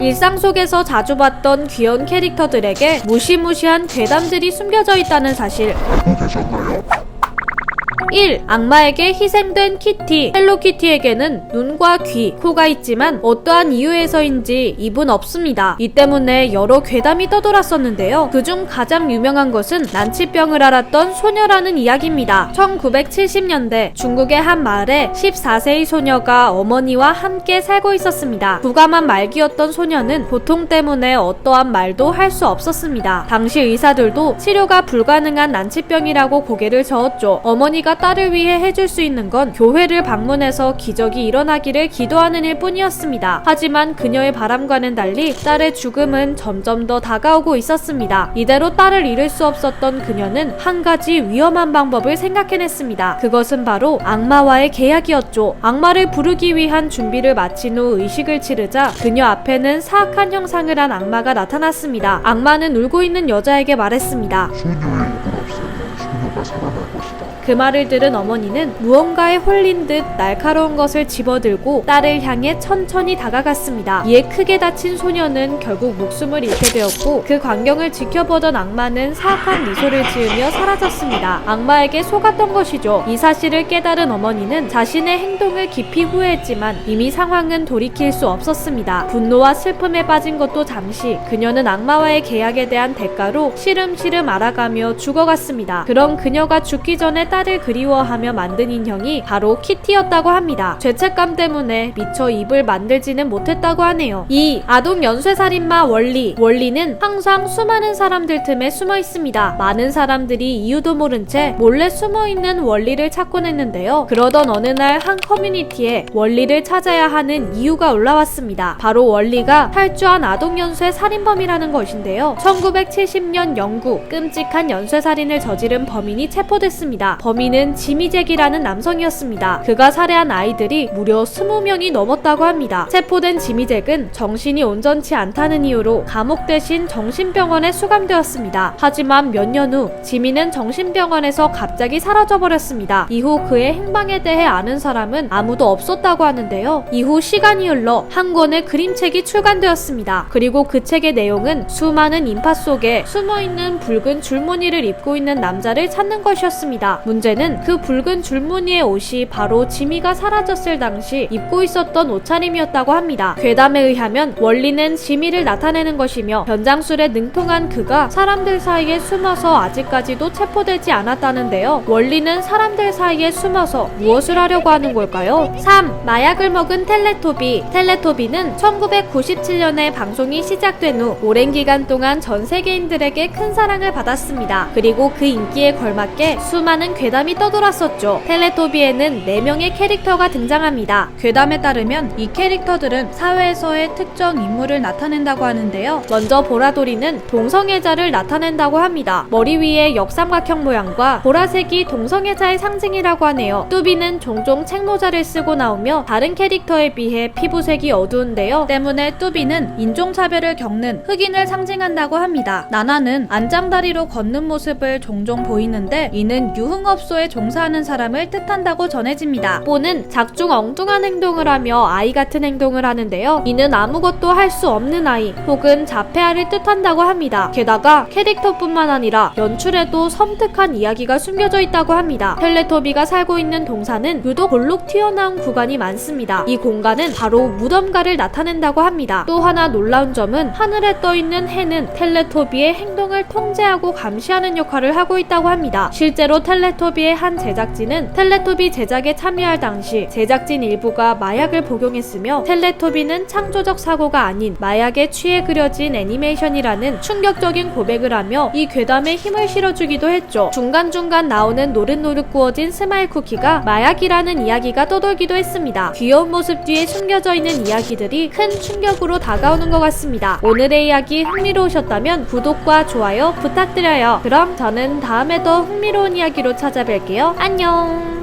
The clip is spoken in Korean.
일상 속에서 자주 봤던 귀여운 캐릭터들에게 무시무시한 괴담들이 숨겨져 있다는 사실. 알고 계셨나요? 1. 악마에게 희생된 키티. 헬로키티에게는 눈과 귀, 코가 있지만 어떠한 이유에서인지 입은 없습니다. 이 때문에 여러 괴담이 떠돌았었는데요. 그중 가장 유명한 것은 난치병을 앓았던 소녀라는 이야기입니다. 1970년대 중국의 한 마을에 14세의 소녀가 어머니와 함께 살고 있었습니다. 부가만 말기였던 소녀는 고통 때문에 어떠한 말도 할 수 없었습니다. 당시 의사들도 치료가 불가능한 난치병이라고 고개를 저었죠. 어머니가 딸을 위해 해줄 수 있는 건 교회를 방문해서 기적이 일어나기를 기도하는 일뿐이었습니다. 하지만 그녀의 바람과는 달리 딸의 죽음은 점점 더 다가오고 있었습니다. 이대로 딸을 잃을 수 없었던 그녀는 한 가지 위험한 방법을 생각해냈습니다. 그것은 바로 악마와의 계약이었죠. 악마를 부르기 위한 준비를 마친 후 의식을 치르자 그녀 앞에는 사악한 형상을 한 악마가 나타났습니다. 악마는 울고 있는 여자에게 말했습니다. 소녀의 입을 없애면 소녀가 살아날 것이다. 그 말을 들은 어머니는 무언가에 홀린 듯 날카로운 것을 집어들고 딸을 향해 천천히 다가갔습니다. 이에 크게 다친 소녀는 결국 목숨을 잃게 되었고 그 광경을 지켜보던 악마는 사악한 미소를 지으며 사라졌습니다. 악마에게 속았던 것이죠. 이 사실을 깨달은 어머니는 자신의 행동을 깊이 후회했지만 이미 상황은 돌이킬 수 없었습니다. 분노와 슬픔에 빠진 것도 잠시 그녀는 악마와의 계약에 대한 대가로 시름시름 알아가며 죽어갔습니다. 그럼 그녀가 죽기 전에 딸을 그리워하며 만든 인형이 바로 키티였다고 합니다. 죄책감 때문에 미처 입을 만들지는 못했다고 하네요. 2. 아동 연쇄살인마 월리. 월리는 항상 수많은 사람들 틈에 숨어 있습니다. 많은 사람들이 이유도 모른 채 몰래 숨어있는 월리를 찾곤 했는데요. 그러던 어느 날 한 커뮤니티에 월리를 찾아야 하는 이유가 올라왔습니다. 바로 월리가 탈주한 아동 연쇄 살인범이라는 것인데요. 1970년 영국 끔찍한 연쇄살인을 저지른 범인이 체포됐습니다. 범인은 지미 잭이라는 남성이었습니다. 그가 살해한 아이들이 무려 20명이 넘었다고 합니다. 체포된 지미 잭은 정신이 온전치 않다는 이유로 감옥 대신 정신병원에 수감되었습니다. 하지만 몇 년 후 지미는 정신병원에서 갑자기 사라져버렸습니다. 이후 그의 행방에 대해 아는 사람은 아무도 없었다고 하는데요. 이후 시간이 흘러 한 권의 그림책이 출간되었습니다. 그리고 그 책의 내용은 수많은 인파 속에 숨어있는 붉은 줄무늬를 입고 있는 남자를 찾는 것이었습니다. 문제는 그 붉은 줄무늬의 옷이 바로 지미가 사라졌을 당시 입고 있었던 옷차림이었다고 합니다. 괴담에 의하면 원리는 지미를 나타내는 것이며 변장술에 능통한 그가 사람들 사이에 숨어서 아직까지도 체포되지 않았다는데요. 원리는 사람들 사이에 숨어서 무엇을 하려고 하는 걸까요? 3. 마약을 먹은 텔레토비. 텔레토비는 1997년에 방송이 시작된 후 오랜 기간 동안 전 세계인들에게 큰 사랑을 받았습니다. 그리고 그 인기에 걸맞게 수많은 괴담이 떠돌았었죠. 텔레토비에는 4명의 캐릭터가 등장합니다. 괴담에 따르면 이 캐릭터들은 사회에서의 특정 인물을 나타낸다고 하는데요. 먼저 보라돌이는 동성애자를 나타낸다고 합니다. 머리 위에 역삼각형 모양과 보라색이 동성애자의 상징이라고 하네요. 뚜비는 종종 책모자를 쓰고 나오며 다른 캐릭터에 비해 피부색이 어두운데요. 때문에 뚜비는 인종차별을 겪는 흑인을 상징한다고 합니다. 나나는 안장다리로 걷는 모습을 종종 보이는데 이는 유흥업소에 종사하는 사람을 뜻한다고 전해집니다. 뽀는 작중 엉뚱한 행동을 하며 아이 같은 행동을 하는데요. 이는 아무것도 할 수 없는 아이 혹은 자폐아를 뜻한다고 합니다. 게다가 캐릭터뿐만 아니라 연출에도 섬뜩한 이야기가 숨겨져 있다고 합니다. 텔레토비가 살고 있는 동산은 유독 볼록 튀어나온 구간이 많습니다. 이 공간은 바로 무덤가를 나타낸다고 합니다. 또 하나 놀라운 점은 하늘에 떠있는 해는 텔레토비의 행동을 통제하고 감시하는 역할을 하고 있다고 합니다. 실제로 텔레토비의 한 제작진은 텔레토비 제작에 참여할 당시 제작진 일부가 마약을 복용했으며 텔레토비는 창조적 사고가 아닌 마약에 취해 그려진 애니메이션이라는 충격적인 고백을 하며 이 괴담에 힘을 실어주기도 했죠. 중간중간 나오는 노릇노릇 구워진 스마일 쿠키가 마약이라는 이야기가 떠돌기도 했습니다. 귀여운 모습 뒤에 숨겨져 있는 이야기들이 큰 충격으로 다가오는 것 같습니다. 오늘의 이야기 흥미로우셨다면 구독과 좋아요 부탁드려요. 그럼 저는 다음에 더 흥미로운 이야기로 찾아뵐게요. 안녕.